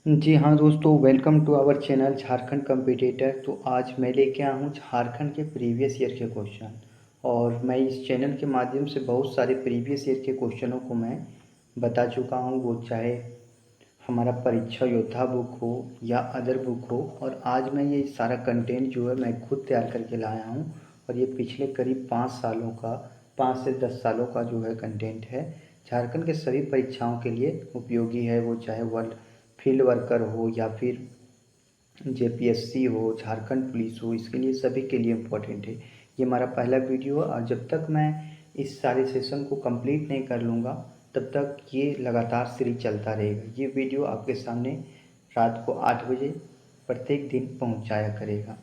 जी हाँ दोस्तों, welcome to our channel Jharkhand competitor. तो आज मैं लेके आया हूँ झारखंड के प्रीवियस ईयर के क्वेश्चन। और मैं इस चैनल के माध्यम से बहुत सारे प्रीवियस ईयर के क्वेश्चनों को मैं बता चुका हूँ, वो चाहे हमारा परीक्षा योद्धा बुक हो या अदर बुक हो। और आज मैं ये सारा कंटेंट जो है मैं खुद तैयार करके लाया हूँ। और ये पिछले करीब 5 सालों का, 5 से 10 सालों का जो है कंटेंट है। झारखंड के सभी परीक्षाओं के लिए उपयोगी है, वो चाहे वर्ल्ड फील्ड वर्कर हो या फिर जेपीएससी हो, झारखंड पुलिस हो, इसके लिए सभी के लिए इम्पोर्टेंट है। ये हमारा पहला वीडियो है और जब तक मैं इस सारे सेशन को कंप्लीट नहीं कर लूँगा तब तक ये लगातार सीरीज चलता रहेगा। ये वीडियो आपके सामने रात को 8 बजे प्रत्येक दिन पहुँचाया करेगा।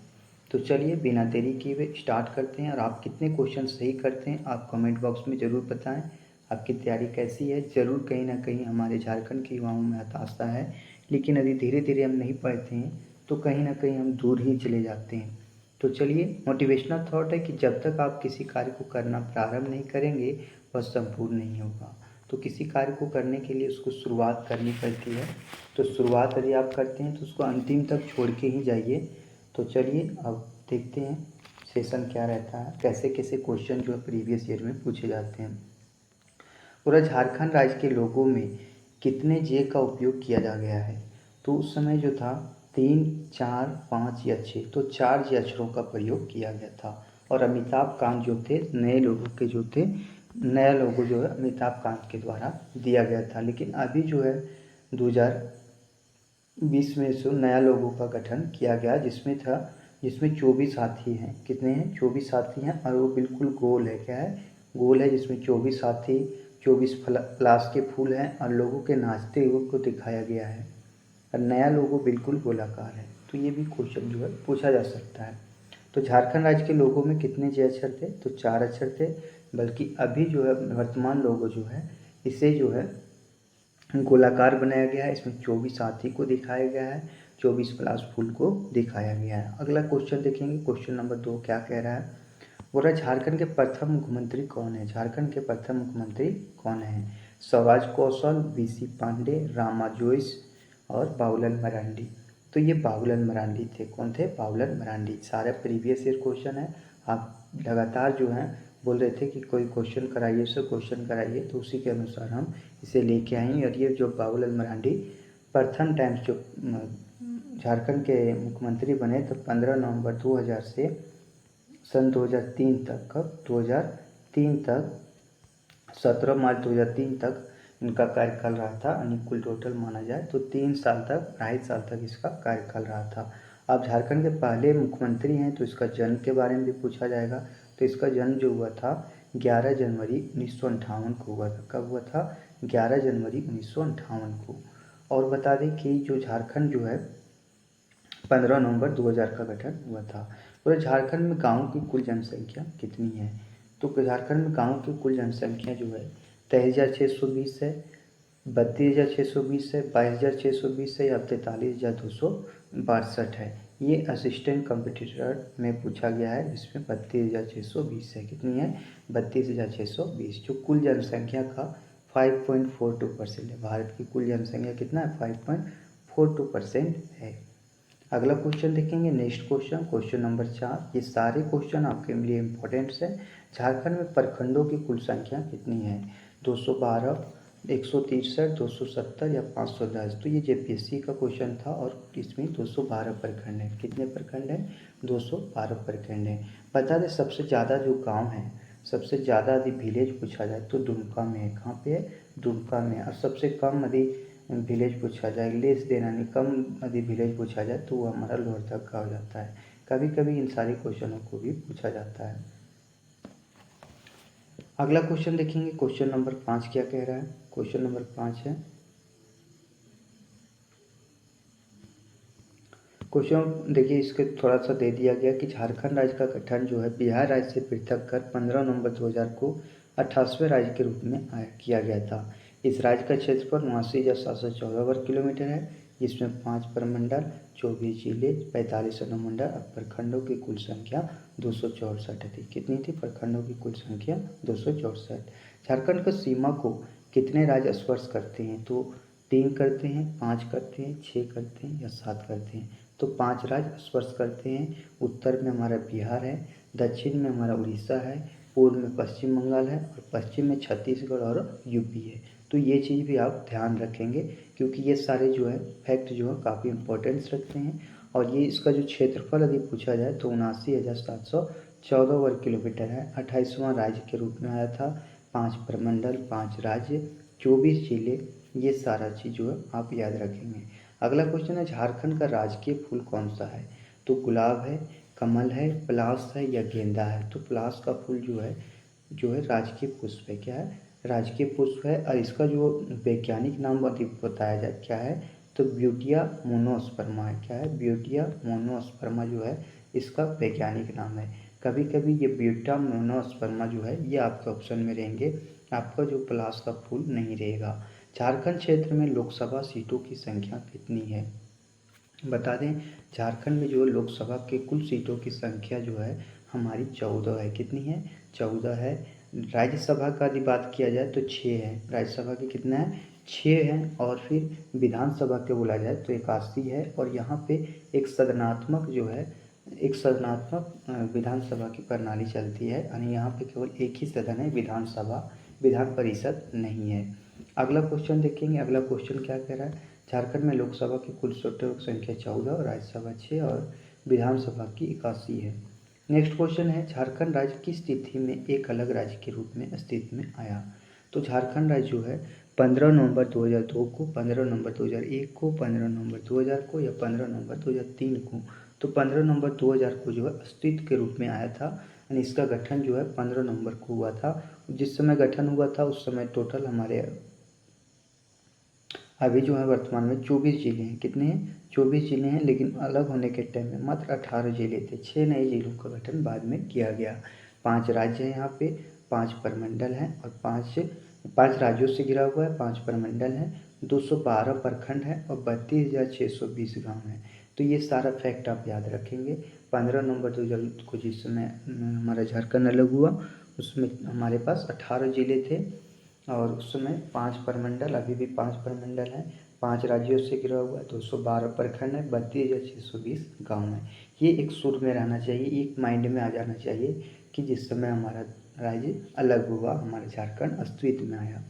तो चलिए बिना देरी किए हुए स्टार्ट करते हैं। और आप कितने क्वेश्चन सही करते हैं आप कमेंट बॉक्स में ज़रूर बताएं। आपकी तैयारी कैसी है, ज़रूर कहीं ना कहीं हमारे झारखंड के युवाओं में हताशा है, लेकिन यदि धीरे धीरे हम नहीं पढ़ते हैं तो कहीं ना कहीं हम दूर ही चले जाते हैं। तो चलिए, मोटिवेशनल थॉट है कि जब तक आप किसी कार्य को करना प्रारंभ नहीं करेंगे वह संपूर्ण नहीं होगा। तो किसी कार्य को करने के लिए उसको शुरुआत करनी पड़ती है। तो शुरुआत यदि आप करते हैं तो उसको अंतिम तक छोड़ के ही जाइए। तो चलिए अब देखते हैं सेशन क्या रहता है, कैसे कैसे क्वेश्चन जो है प्रीवियस ईयर में पूछे जाते हैं। पूरा झारखंड राज्य के लोगों में कितने जे का उपयोग किया जा गया है? तो उस समय जो था 3, 4, 5 या 6, तो 4 जे अक्षरों का प्रयोग किया गया था। और अमिताभ कांत जो थे, नए लोगों के जो थे, नया लोगो जो है अमिताभ कांत के द्वारा दिया गया था। लेकिन अभी जो है 2020 में जो नया लोगों का गठन किया गया, जिसमें 24 हाथी हैं। कितने हैं? 24 हाथी हैं। और वो बिल्कुल गोल है। क्या है? गोल है, जिसमें 24 हाथी, 24 पलाश के फूल हैं और लोगों के नाचते हुए को दिखाया गया है। और नया लोगो बिल्कुल गोलाकार है। तो ये भी क्वेश्चन जो है पूछा जा सकता है। तो झारखंड राज्य के लोगों में कितने जे अक्षर थे? तो 4 अक्षर थे। बल्कि अभी जो है वर्तमान लोगो जो है इसे जो है गोलाकार बनाया गया है। इसमें 24 हाथी को दिखाया गया है, 24 पलाश फूल को दिखाया गया है। अगला क्वेश्चन देखेंगे, क्वेश्चन नंबर 2 क्या कह रहा है। बोल रहा है झारखंड के प्रथम मुख्यमंत्री कौन है? झारखंड के प्रथम मुख्यमंत्री कौन है? स्वराज कौशल, बीसी पांडे, रामा जोइस और बाबूलाल मरांडी। तो ये बाबूलाल मरांडी थे। कौन थे? बाबूलाल मरांडी। सारे प्रीवियस ईयर क्वेश्चन है। आप लगातार जो है बोल रहे थे कि कोई क्वेश्चन कराइए, उससे क्वेश्चन कराइए, तो उसी के अनुसार हम इसे लेके आए। और ये जो बाबूलाल मरांडी प्रथम टाइम जो झारखंड के मुख्यमंत्री बने तो 15 नवंबर 2000 से सन 2003 तक, कब? 2003 तक, 17 मार्च 2003 तक इनका कार्यकाल रहा था। यानी कुल टोटल माना जाए तो 3 साल तक, 2.5 साल तक इसका कार्यकाल रहा था। अब झारखंड के पहले मुख्यमंत्री हैं तो इसका जन्म के बारे में भी पूछा जाएगा। तो इसका जन्म जो हुआ था 11 जनवरी 1958 को हुआ था। कब हुआ था? 11 जनवरी 1958 को। और बता दें कि जो झारखंड जो है 15 नवंबर 2000 का गठन हुआ था। पूरे झारखंड में गाँव की कुल जनसंख्या कितनी है? तो झारखंड में गाँव की कुल जनसंख्या जो है 23,620 है, 32,620 है, 22,620 है या 43,262 है। ये असिस्टेंट कंपटीटर में पूछा गया है, जिसमें 32,620 है। कितनी है? 32,620, जो कुल जनसंख्या का 5.42% है। भारत की कुल जनसंख्या कितना है? 5.42% है। अगला क्वेश्चन देखेंगे, नेक्स्ट क्वेश्चन, क्वेश्चन नंबर 4। ये सारे क्वेश्चन आपके लिए इम्पोर्टेंट्स है। झारखंड में प्रखंडों की कुल संख्या कितनी है? 212, 163, 270 या 510। तो ये जेपीएससी का क्वेश्चन था और इसमें 212 प्रखंड है। कितने प्रखंड हैं? 212 प्रखंड है। बता दें सबसे ज़्यादा जो गांव है, सबसे ज़्यादा यदि विलेज पूछा जाए तो दुमका में है। कहाँ पे है? दुमका में। और सबसे कम यदि विलेज पूछा जाए, लेस देन यानी कम यदि विलेज पूछा जाए तो वो हमारा लोहरदग का हो जाता है। कभी कभी इन सारे क्वेश्चनों को भी पूछा जाता है। अगला क्वेश्चन देखेंगे, क्वेश्चन नंबर 5 क्या कह रहा है। क्वेश्चन नंबर 5 है, क्वेश्चन देखिए, इसके थोड़ा सा दे दिया गया कि झारखंड राज्य का गठन जो है बिहार राज्य से पृथक कर 15 नवंबर 2000 को 28वें राज्य के रूप में किया गया था। इस राज्य का क्षेत्रफल 89,714 वर्ग किलोमीटर है, जिसमें 5 प्रमंडल, 24 जिले, 45 अनुमंडल और प्रखंडों की कुल संख्या 264 थी। कितनी थी? प्रखंडों की कुल संख्या 264। झारखंड की सीमा को कितने राज्य स्पर्श करते हैं? तो 3 करते हैं, 5 करते हैं, 6 करते हैं या 7 करते हैं। तो 5 राज्य स्पर्श करते हैं। उत्तर में हमारा बिहार है, दक्षिण में हमारा उड़ीसा है, पूर्व में पश्चिम बंगाल है और पश्चिम में छत्तीसगढ़ और यूपी है। तो ये चीज़ भी आप ध्यान रखेंगे, क्योंकि ये सारे जो है फैक्ट जो है काफ़ी इंपॉर्टेंस रखते हैं। और ये इसका जो क्षेत्रफल यदि पूछा जाए तो 79,714 वर्ग किलोमीटर है। 28वां राज्य के रूप में आया था। 5 प्रमंडल, 5 राज्य, 24 जिले, ये सारा चीज़ जो है आप याद रखेंगे। अगला क्वेश्चन है, झारखंड का राजकीय फूल कौन सा है? तो गुलाब है, कमल है, पलास है या गेंदा है? तो पलास का फूल जो है राजकीय पुष्प है। क्या है? राजकीय पुष्प है। और इसका जो वैज्ञानिक नाम बताया जाए क्या है? तो ब्यूटिया मोनोस्पर्मा है। क्या है? ब्यूटिया मोनोस्पर्मा जो है इसका वैज्ञानिक नाम है। कभी कभी ये ब्यूटा मोनोस्पर्मा जो है ये आपके ऑप्शन में रहेंगे, आपका जो पलास का फूल नहीं रहेगा। झारखंड क्षेत्र में लोकसभा सीटों की संख्या कितनी है? बता दें, झारखंड में जो लोकसभा के कुल सीटों की संख्या जो है हमारी 14 है। कितनी है? 14 है। राज्यसभा का यदि बात किया जाए तो 6 है। राज्यसभा के कितना है? 6 है। और फिर विधानसभा के बोला जाए तो 81 है। और यहाँ पे एक सदनात्मक विधानसभा की प्रणाली चलती है, यानी यहाँ पे केवल एक ही सदन है, विधानसभा, विधान परिषद नहीं है। अगला क्वेश्चन देखेंगे। अगला क्वेश्चन क्या कह रहा है? झारखंड में लोकसभा की कुल सीटों की संख्या 14 और राज्यसभा 6 और विधानसभा की 81 है। नेक्स्ट क्वेश्चन है, झारखंड राज्य किस स्थिति में एक अलग राज्य के रूप में अस्तित्व में आया? तो झारखंड राज्य जो है 15 नवंबर 2002 को, 15 नवंबर 2001 को, 15 नवंबर 2000 को या 15 नवंबर 2003 को। तो 15 नवंबर 2000 को जो है अस्तित्व के रूप में आया था, यानी इसका गठन जो है 15 नवंबर को हुआ था। जिस समय गठन हुआ था उस समय टोटल हमारे अभी जो है वर्तमान में 24 जिले हैं। कितने हैं? 24 जिले हैं। लेकिन अलग होने के टाइम में मात्र 18 जिले थे। 6 नए जिलों का गठन बाद में किया गया। 5 राज्य हैं यहाँ पे, 5 प्रमंडल हैं और 5 राज्यों से घिरा हुआ है, 5 प्रमंडल हैं, 212 प्रखंड हैं और 32,620 गाँव हैं। तो ये सारा फैक्ट आप याद रखेंगे। 15 नवंबर 2000 को जिस समय हमारा झारखंड अलग हुआ उसमें हमारे पास 18 जिले थे और उस समय 5 प्रमंडल, अभी भी 5 प्रमंडल हैं, 5 राज्यों से घिरा हुआ है, 212 प्रखंड है, 32,620 गाँव हैं। ये एक सुर में रहना चाहिए, एक माइंड में आ जाना चाहिए कि जिस समय हमारा राज्य अलग हुआ, हमारा झारखंड अस्तित्व में आया।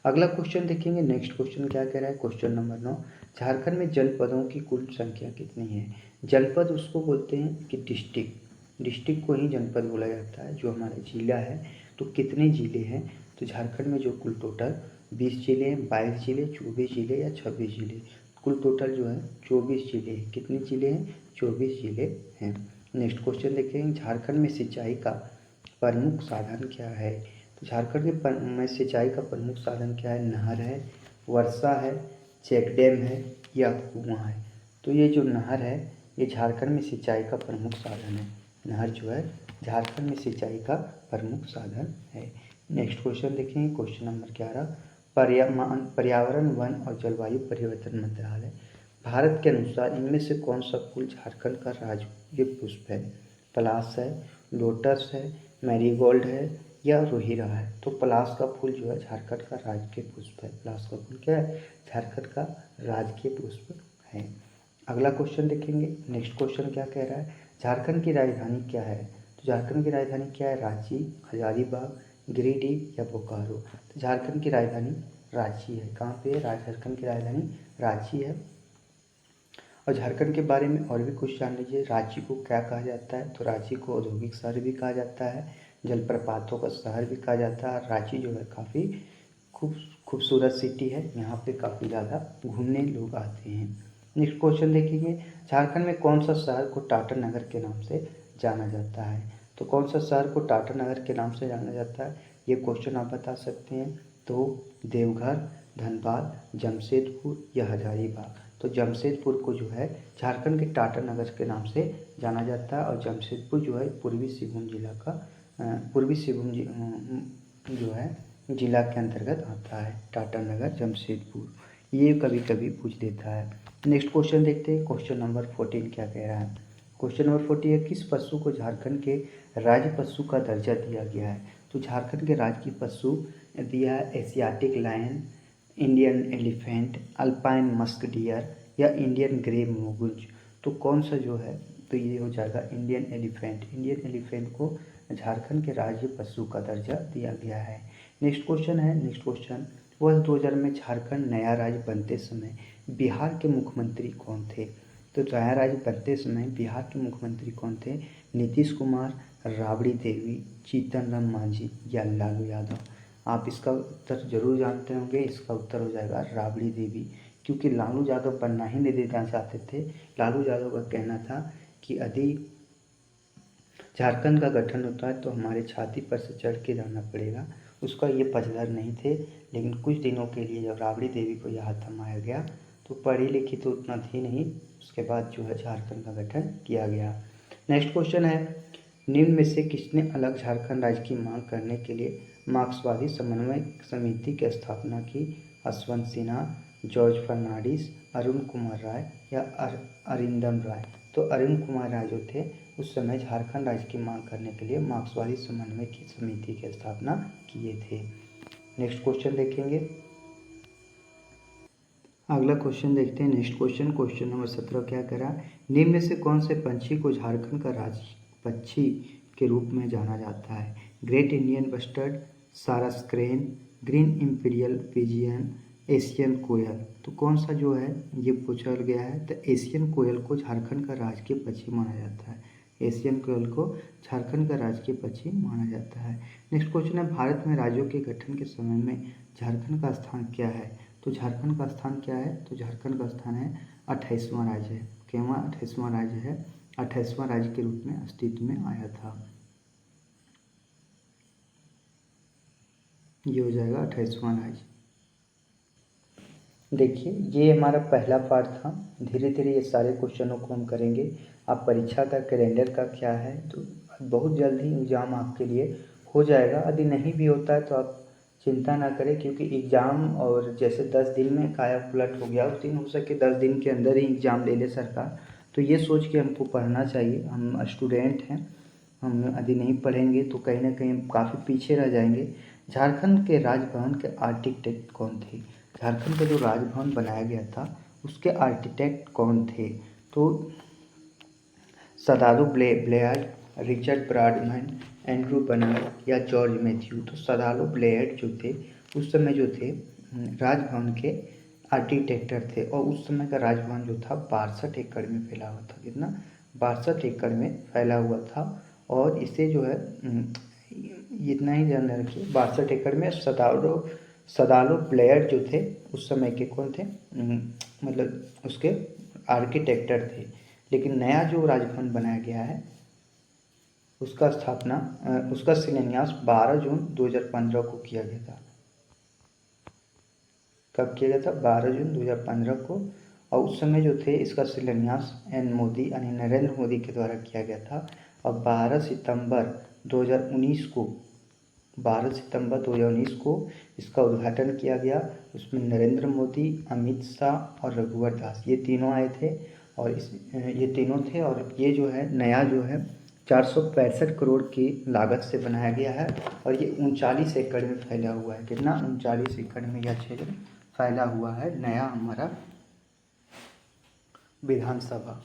अगला क्वेश्चन देखेंगे। नेक्स्ट क्वेश्चन क्या कह रहा है? क्वेश्चन नंबर 9, झारखंड में जनपदों की कुल संख्या कितनी है? जनपद उसको बोलते हैं कि डिस्ट्रिक्ट को ही जनपद बोला जाता है, जो हमारा जिला है। तो कितने जिले हैं? तो झारखंड में जो कुल टोटल 20 जिले हैं, 22 जिले, 24 जिले या 26 जिले, कुल टोटल जो है 24 जिले हैं। कितने जिले हैं? 24 जिले हैं। नेक्स्ट क्वेश्चन देखेंगे। झारखंड में सिंचाई का प्रमुख साधन क्या है? तो झारखंड में सिंचाई का प्रमुख साधन क्या है? नहर है, वर्षा है, चेक डैम है या कुआं है? तो ये जो नहर है ये झारखंड में सिंचाई का प्रमुख साधन है। नहर जो है झारखंड में सिंचाई का प्रमुख साधन है। नेक्स्ट क्वेश्चन देखेंगे। क्वेश्चन नंबर 11, पर्यावरण, वन और जलवायु परिवर्तन मंत्रालय भारत के अनुसार इनमें से कौन सा फूल झारखंड का राजकीय पुष्प है? पलास है, लोटस है, मैरीगोल्ड है या रोहिरा है? तो पलास का फूल जो है झारखंड का राजकीय पुष्प है। पलास का फूल क्या है? झारखंड का राजकीय पुष्प है। अगला क्वेश्चन देखेंगे। नेक्स्ट क्वेश्चन क्या कह रहा है? झारखंड की राजधानी क्या है? तो झारखंड की राजधानी क्या है? रांची, हजारीबाग, गिरिडीह या बोकारो? तो झारखंड की राजधानी रांची है। कहाँ पे है? झारखंड की राजधानी रांची है। और झारखंड के बारे में और भी कुछ जान लीजिए। रांची को क्या कहा जाता है? तो रांची को औद्योगिक शहर भी कहा जाता है, जलप्रपातों का शहर भी कहा जाता है। रांची जो है काफ़ी खूबसूरत सिटी है, यहाँ पे काफ़ी ज़्यादा घूमने लोग आते हैं। नेक्स्ट क्वेश्चन देखेंगे। झारखंड में कौन सा शहर को टाटा नगर के नाम से जाना जाता है? तो कौन सा शहर को टाटा नगर के नाम से जाना जाता है? ये क्वेश्चन आप बता सकते हैं। तो देवघर, धनबाद, जमशेदपुर या हजारीबाग? तो जमशेदपुर को जो है झारखंड के टाटा नगर के नाम से जाना जाता है। और जमशेदपुर जो है पूर्वी सिंहभूम जो है जिला के अंतर्गत आता है। टाटा नगर, जमशेदपुर, ये कभी कभी पूछ देता है। नेक्स्ट क्वेश्चन देखते हैं। क्वेश्चन नंबर 14 क्या कह रहा है? क्वेश्चन नंबर 14 है, किस पशु को झारखंड के राज्य पशु का दर्जा दिया गया है? तो झारखंड के राज्य की पशु दिया है Asiatic lion, Indian elephant, alpine musk deer या इंडियन ग्रे मोगुज? तो कौन सा जो है, तो ये हो जाएगा इंडियन एलिफेंट। इंडियन एलिफेंट को झारखंड के राज्य पशु का दर्जा दिया गया है। नेक्स्ट क्वेश्चन है, नेक्स्ट क्वेश्चन, वर्ष 2000 में झारखंड नया राज्य बनते समय बिहार के मुख्यमंत्री कौन थे? तो नया राज्य बनते समय बिहार के मुख्यमंत्री कौन थे? नीतीश कुमार, राबड़ी देवी, जीतन राम मांझी या लालू यादव? आप इसका उत्तर जरूर जानते होंगे, इसका उत्तर हो जाएगा राबड़ी देवी, क्योंकि लालू यादव बनना ही नहीं देना चाहते थे। लालू यादव का कहना था कि यदि झारखंड का गठन होता है तो हमारे छाती पर से चढ़ के जाना पड़ेगा, उसका ये पक्षधर नहीं थे। लेकिन कुछ दिनों के लिए जब राबड़ी देवी को यहाँ थमाया गया तो पढ़ी लिखी तो उतना थी नहीं, उसके बाद जो है झारखंड का गठन किया गया। नेक्स्ट क्वेश्चन है, निम्न में से किसने अलग झारखंड राज्य की मांग करने के लिए मार्क्सवादी समन्वय समिति की स्थापना की? यशवंत सिन्हा, जॉर्ज फर्नांडिस, अरुण कुमार राय या अरिंदम राय? तो अरुण कुमार राय जो थे उस समय झारखंड राज्य की मांग करने के लिए मार्क्सवादी समन्वय की समिति की स्थापना किए थे। नेक्स्ट क्वेश्चन देखेंगे, अगला क्वेश्चन देखते हैं। नेक्स्ट क्वेश्चन, क्वेश्चन नंबर 17 क्या कह रहा है? निम्न में से कौन से पंछी को झारखंड का राज्य पक्षी के रूप में जाना जाता है? Great Indian bustard, sarus crane, green imperial pigeon, Asian koel? तो कौन सा जो है ये पूछा गया है? तो एशियन कोयल को झारखंड का राजकीय पक्षी माना जाता है। एशियन कोयल को झारखंड का राजकीय पक्षी माना जाता है। नेक्स्ट क्वेश्चन है, भारत में राज्यों के गठन के समय में झारखंड का स्थान क्या है? तो झारखंड का स्थान क्या है? तो झारखंड का स्थान है 28वां राज्य है। केवल 28वां राज्य है, 28वां राज्य के रूप में अस्तित्व में आया था। ये हो जाएगा 28वां राज्य। देखिए ये हमारा पहला पार्ट था, धीरे धीरे ये सारे क्वेश्चनों को हम करेंगे। आप परीक्षा का कैलेंडर का क्या है, तो बहुत जल्द ही एग्ज़ाम आपके लिए हो जाएगा। यदि नहीं भी होता है तो आप चिंता ना करें, क्योंकि एग्ज़ाम और जैसे 10 दिन में काया पलट हो गया, उस दिन हो सके 10 दिन के अंदर ही एग्ज़ाम ले ले सरकार। तो ये सोच के हमको पढ़ना चाहिए, हम स्टूडेंट हैं, हम यदि नहीं पढ़ेंगे तो कहीं ना कहीं काफ़ी पीछे रह जाएंगे। झारखंड के राजभवन के आर्किटेक्ट कौन थे? झारखंड का जो राजभवन बनाया गया था उसके आर्किटेक्ट कौन थे? तो सदारू ब्लेयर्ड, रिचर्ड ब्राडमैन, एंड्रू बनार्ड या जॉर्ज मैथ्यू? तो सदारू ब्लेयर्ड जो थे उस समय जो थे राजभवन के आर्किटेक्टर थे, और उस समय का राजभवन जो था 62 एकड़ में फैला हुआ था। कितना? 62 एकड़ में फैला हुआ था। और इसे जो है इतना ही ध्यान रखिए, 62 एकड़ में सदालो ब्लेयर्ड जो थे उस समय के कौन थे, मतलब उसके आर्किटेक्टर थे। लेकिन नया जो राजभवन बनाया गया है उसका उसका शिलान्यास 12 जून 2015 को किया गया था। कब किया गया था? 12 जून 2015 को। और उस समय जो थे इसका शिलान्यास मोदी यानी नरेंद्र मोदी के द्वारा किया गया था। और 12 सितंबर 2019 को इसका उद्घाटन किया गया। उसमें नरेंद्र मोदी, अमित शाह और रघुवर दास ये तीनों आए थे। और ये तीनों थे। और ये जो है नया जो है 465 करोड़ की लागत से बनाया गया है। और ये 39 एकड़ में फैला हुआ है। कितना? 39 एकड़ में यह क्षेत्र फैला हुआ है नया हमारा विधानसभा।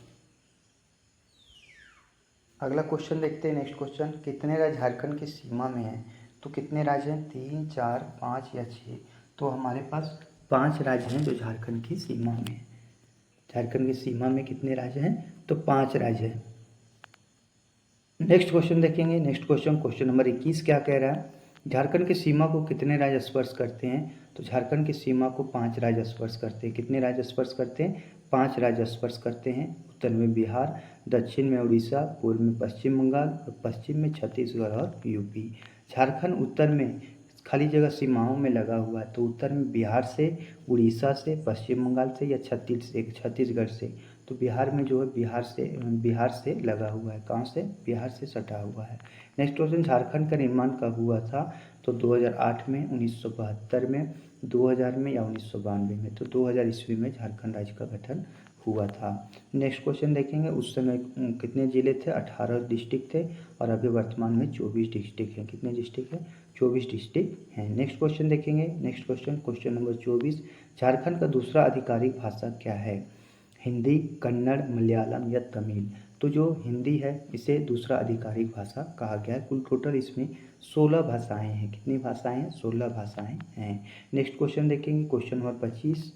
अगला क्वेश्चन देखते हैं। नेक्स्ट क्वेश्चन, कितने राज्य झारखंड की सीमा में हैं? तो कितने राज्य हैं? 3, 4, 5 या 6? तो हमारे पास 5 राज्य हैं जो झारखंड की सीमा में हैं। झारखंड की सीमा में कितने राज्य हैं? तो 5 राज्य हैं। नेक्स्ट क्वेश्चन देखेंगे। नेक्स्ट क्वेश्चन, क्वेश्चन नंबर 21 क्या कह रहा है? झारखंड की सीमा को कितने राज्य स्पर्श करते हैं? तो झारखंड की सीमा को 5 राज्य स्पर्श करते हैं। कितने राज्य स्पर्श करते हैं? 5 राज्य स्पर्श करते हैं। उत्तर में बिहार, दक्षिण में उड़ीसा, पूर्व में पश्चिम बंगाल और पश्चिम में छत्तीसगढ़ और यूपी। झारखंड उत्तर में खाली जगह सीमाओं में लगा हुआ है। तो उत्तर में बिहार से, उड़ीसा से, पश्चिम बंगाल से या छत्तीसगढ़ से। तो बिहार में जो है बिहार से लगा हुआ है। कहाँ से? बिहार से सटा हुआ है। नेक्स्ट क्वेश्चन, झारखंड का निर्माण कब हुआ था? तो 2008 में, 1972 में, 2000 में या 1992 में। तो 2000 ईस्वी में झारखंड राज्य का गठन हुआ था। नेक्स्ट क्वेश्चन देखेंगे, उस समय कितने जिले थे? 18 डिस्ट्रिक्ट थे और अभी वर्तमान में 24 डिस्ट्रिक्ट हैं। कितने डिस्ट्रिक्ट हैं? 24 डिस्ट्रिक्ट हैं। नेक्स्ट क्वेश्चन देखेंगे, नेक्स्ट क्वेश्चन नंबर 24, झारखंड का दूसरा आधिकारिक भाषा क्या है? हिंदी, कन्नड़, मलयालम या तमिल? तो जो हिंदी है इसे दूसरा आधिकारिक भाषा कहा गया है। कुल टोटल इसमें 16 भाषाएं हैं। कितनी भाषाएं हैं? 16 भाषाएं हैं। नेक्स्ट क्वेश्चन देखेंगे, क्वेश्चन नंबर 25,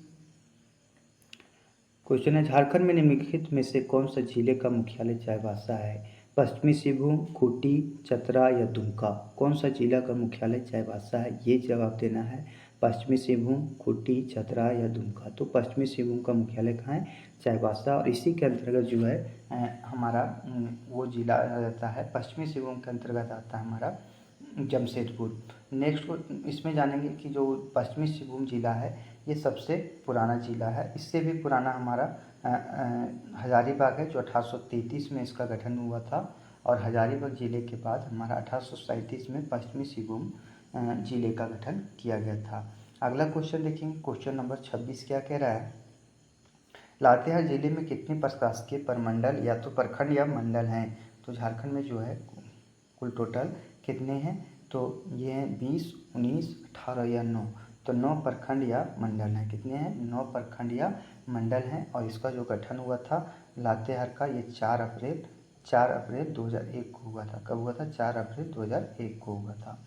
क्वेश्चन है, झारखंड में निम्नलिखित में से कौन सा जिले का मुख्यालय चाईबासा है? पश्चिमी सिंहभूम, खूंटी, चतरा या दुमका? कौन सा जिला का मुख्यालय चाईबासा है? ये जवाब देना है। पश्चिमी सिंहभूम, खूंटी, चतरा या दुमका? तो पश्चिमी सिंहभूम का मुख्यालय कहाँ है? चाईबासा। और इसी के अंतर्गत जो है हमारा वो जिला आ जाता है, पश्चिमी सिंहभूम के अंतर्गत आता है हमारा जमशेदपुर। नेक्स्ट इसमें जानेंगे कि जो पश्चिमी सिंहभूम जिला है ये सबसे पुराना जिला है। इससे भी पुराना हमारा हजारीबाग है, जो 1833 में इसका गठन हुआ था। और हजारीबाग जिले के बाद हमारा 1837 में पश्चिमी सिंहभूम जिले का गठन किया गया था। अगला क्वेश्चन देखेंगे, क्वेश्चन नंबर 26 क्या कह रहा है? लातेहार जिले में कितने प्रशासकीय प्रमंडल या तो प्रखंड या मंडल हैं? तो झारखंड में जो है कुल टोटल कितने हैं? तो ये हैं 20, 19, 18 या 9। तो 9 प्रखंड या मंडल हैं। कितने हैं? 9 प्रखंड या मंडल हैं। और इसका जो गठन हुआ था लातेहार का, ये 4 अप्रैल 2001 को हुआ था। कब हुआ था? 4 अप्रैल 2001 को हुआ था।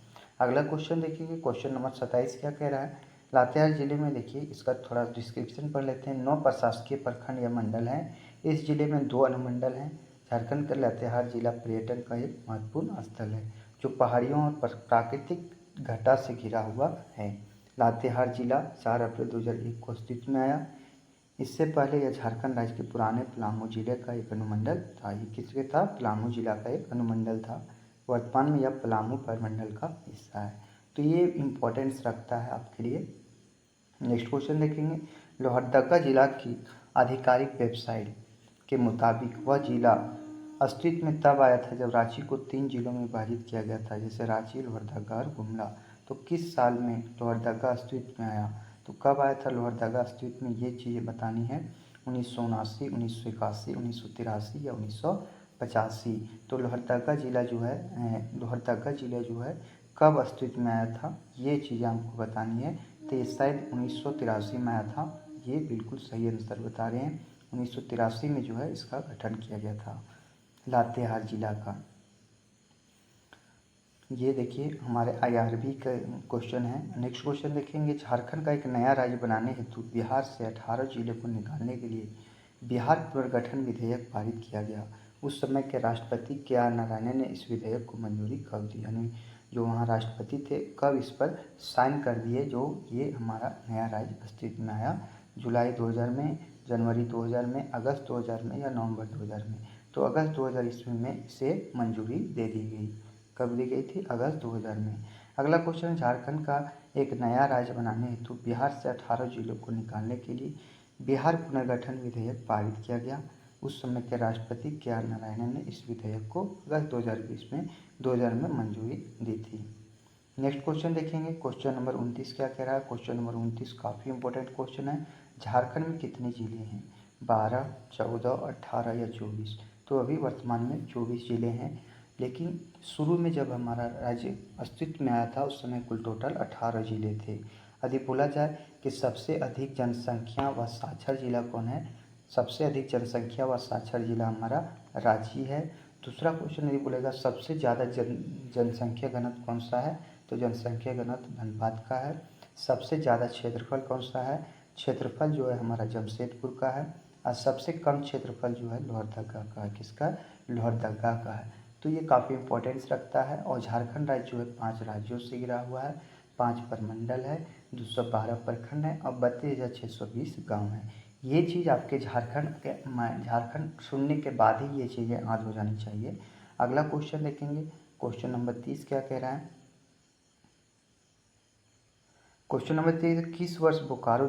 अगला क्वेश्चन देखिए, क्वेश्चन नंबर 27 क्या कह रहा है? लातेहार जिले में देखिए इसका थोड़ा डिस्क्रिप्शन पढ़ लेते हैं। 9 प्रशासकीय प्रखंड या मंडल हैं। इस जिले में 2 अनुमंडल हैं। झारखंड का लातेहार जिला पर्यटन का एक महत्वपूर्ण स्थल है जो पहाड़ियों और प्राकृतिक घटा से घिरा हुआ है। लातेहार जिला 4 अप्रैल 2001 को अस्तित्व में आया। इससे पहले यह झारखंड राज्य के पुराने पलामू जिले का एक अनुमंडल था। ये किसके था? पलामू जिला का एक अनुमंडल था। वर्तमान में यह पलामू प्रमंडल का हिस्सा है। तो ये इम्पोर्टेंस रखता है आपके लिए। नेक्स्ट क्वेश्चन देखेंगे, लोहरदगा जिला की आधिकारिक वेबसाइट के मुताबिक वह जिला अस्तित्व में तब आया था जब रांची को 3 जिलों में विभाजित किया गया था, जैसे रांची, लोहरदगा और गुमला। तो किस साल में लोहरदगा अस्तित्व में आया? तो कब आया था लोहरदगा अस्तित्व में? ये चीज़ें बतानी है। 1979, 1981, 1983 या 1985। तो लोहरदगा जिला जो है कब अस्तित्व में आया था, ये चीज़ें हमको बतानी है। तो ये शायद 1983 में आया था। ये बिल्कुल सही आंसर बता रहे हैं। 1983 में जो है इसका गठन किया गया था लातेहार जिला का। ये देखिए हमारे IRB का क्वेश्चन है। नेक्स्ट क्वेश्चन देखेंगे, झारखंड का एक नया राज्य बनाने हेतु बिहार से 18 जिलों को निकालने के लिए बिहार पुनर्गठन विधेयक पारित किया गया। उस समय के राष्ट्रपति KR नारायणन ने इस विधेयक को मंजूरी कब दी? यानी जो वहाँ राष्ट्रपति थे कब इस पर साइन कर दिए जो ये हमारा नया राज्य अस्तित्व में आया? जुलाई 2000 में, जनवरी 2000 में, अगस्त 2000 में या नवंबर 2000 में? तो अगस्त 2000 ईस्वी में इसे मंजूरी दे दी गई। कब दी गई थी? अगस्त 2000 में। अगला क्वेश्चन, झारखंड का एक नया राज्य बनाने हेतु बिहार से 18 जिलों को निकालने के लिए बिहार पुनर्गठन विधेयक पारित किया गया। उस समय के राष्ट्रपति KR नारायणन ने इस विधेयक को अगस्त 2000 में मंजूरी दी थी। नेक्स्ट क्वेश्चन देखेंगे, क्वेश्चन नंबर 29 क्या कह रहा है? क्वेश्चन नंबर 29 काफ़ी इंपॉर्टेंट क्वेश्चन है। झारखंड में कितने जिले हैं? 12, 14, 18 या 24? तो अभी वर्तमान में 24 जिले हैं। लेकिन शुरू में जब हमारा राज्य अस्तित्व में आया था उस समय कुल टोटल 18 जिले थे। यदि बोला जाए कि सबसे अधिक जनसंख्या व साक्षर जिला कौन है? सबसे अधिक जनसंख्या व साक्षर जिला हमारा रांची है। दूसरा क्वेश्चन यदि बोलेगा सबसे ज़्यादा जनसंख्या घनत्व कौन सा है? तो जनसंख्या घनत्व धनबाद का है। सबसे ज़्यादा क्षेत्रफल कौन सा है? क्षेत्रफल जो है हमारा जमशेदपुर का है। और सबसे कम क्षेत्रफल जो है लोहरदगा का है। किसका? लोहरदगा का है। तो ये काफ़ी इंपॉर्टेंस रखता है। और झारखंड राज्य जो है 5 राज्यों से घिरा हुआ है, 5 प्रमंडल है, 212 प्रखंड है और 32,620 गाँव हैं। ये चीज़ आपके झारखंड सुनने के बाद ही ये चीज़ें याद हो जानी चाहिए। अगला क्वेश्चन देखेंगे, क्वेश्चन नंबर 30 क्या कह रहा है? क्वेश्चन नंबर 30, किस वर्ष बोकारो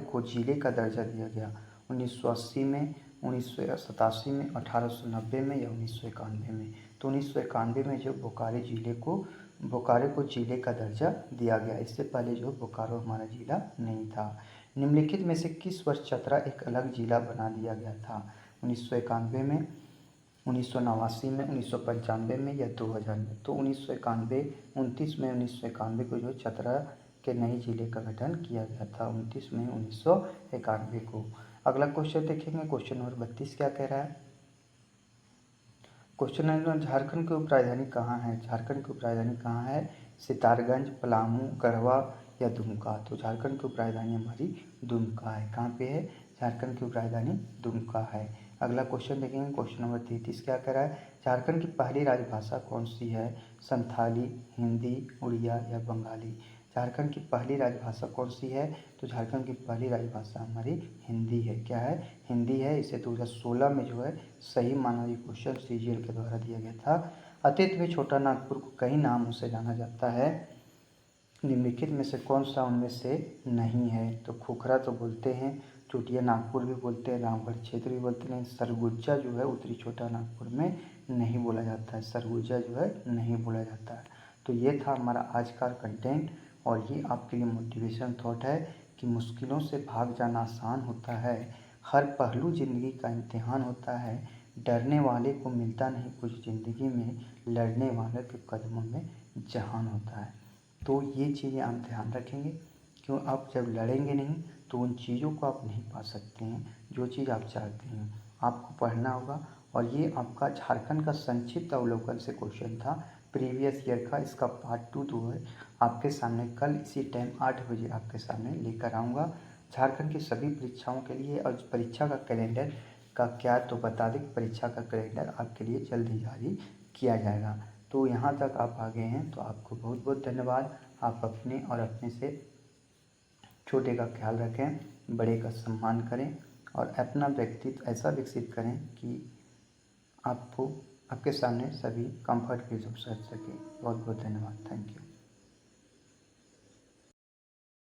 को जिले का दर्जा दिया गया? 1980 में, 1987 में, 1890 में या 1991 में? तो 1991 में जो बोकारो जिले को बोकारो को जिले का दर्जा दिया गया। इससे पहले जो बोकारो हमारा जिला नहीं था। निम्नलिखित में से किस वर्ष चतरा एक अलग जिला बना दिया गया था? 1991 में, 1989 में, 1995 में या 2000 में? तो 1991, 29 मई 1991 को जो चतरा के नए जिले का गठन किया गया था, 29 मई 1991 को। अगला क्वेश्चन देखेंगे, क्वेश्चन नंबर 32 क्या कह रहा है? क्वेश्चन नंबर, झारखंड की उप राजधानी कहाँ है? झारखंड की उप राजधानी कहाँ है? सितारगंज, पलामू, गढ़वा या दुमका? तो झारखंड की उप राजधानी हमारी दुमका है। कहाँ पे है? झारखंड की उप राजधानी दुमका है। अगला क्वेश्चन देखेंगे, क्वेश्चन नंबर 33 क्या कह रहा है? झारखंड की पहली राजभाषा कौन सी है? संथाली, हिंदी, उड़िया या बंगाली? झारखंड की पहली राजभाषा कौन सी है? तो झारखंड की पहली राजभाषा हमारी हिंदी है। क्या है? हिंदी है। इसे 2016 में जो है सही माना, ये क्वेश्चन सीजीएल के द्वारा दिया गया था। अतीत में छोटा नागपुर को कई नामों से जाना जाता है, निम्नलिखित में से कौन सा उनमें से नहीं है? तो खोखरा तो बोलते हैं, चोटिया नागपुर भी बोलते हैं, रामगढ़ क्षेत्र भी बोलते हैं। सरगुजा जो है उत्तरी छोटा नागपुर में नहीं बोला जाता है, सरगुजा जो है नहीं बोला जाता है। तो ये था हमारा आज का कंटेंट, और ये आपके लिए मोटिवेशन थॉट है कि मुश्किलों से भाग जाना आसान होता है, हर पहलू ज़िंदगी का इम्तिहान होता है, डरने वाले को मिलता नहीं कुछ ज़िंदगी में, लड़ने वाले के कदमों में जहान होता है। तो ये चीज़ें आप ध्यान रखेंगे, क्यों आप जब लड़ेंगे नहीं तो उन चीज़ों को आप नहीं पा सकते हैं जो चीज़ आप चाहते हैं। आपको पढ़ना होगा, और ये आपका झारखंड का संक्षिप्त अवलोकन से क्वेश्चन था प्रीवियस ईयर का। इसका पार्ट 2 जो है आपके सामने कल इसी टाइम 8 बजे आपके सामने लेकर आऊँगा। झारखंड की सभी परीक्षाओं के लिए, और परीक्षा का कैलेंडर का क्या तो बता दें, परीक्षा का कैलेंडर आपके लिए जल्द ही जारी किया जाएगा। तो यहाँ तक आप आ गए हैं तो आपको बहुत बहुत धन्यवाद। आप अपने और अपने से छोटे का ख्याल रखें, बड़े का सम्मान करें, और अपना व्यक्तित्व ऐसा विकसित करें कि आपको आपके सामने सभी कंफर्ट के रूप से सके। बहुत बहुत धन्यवाद। Thank you.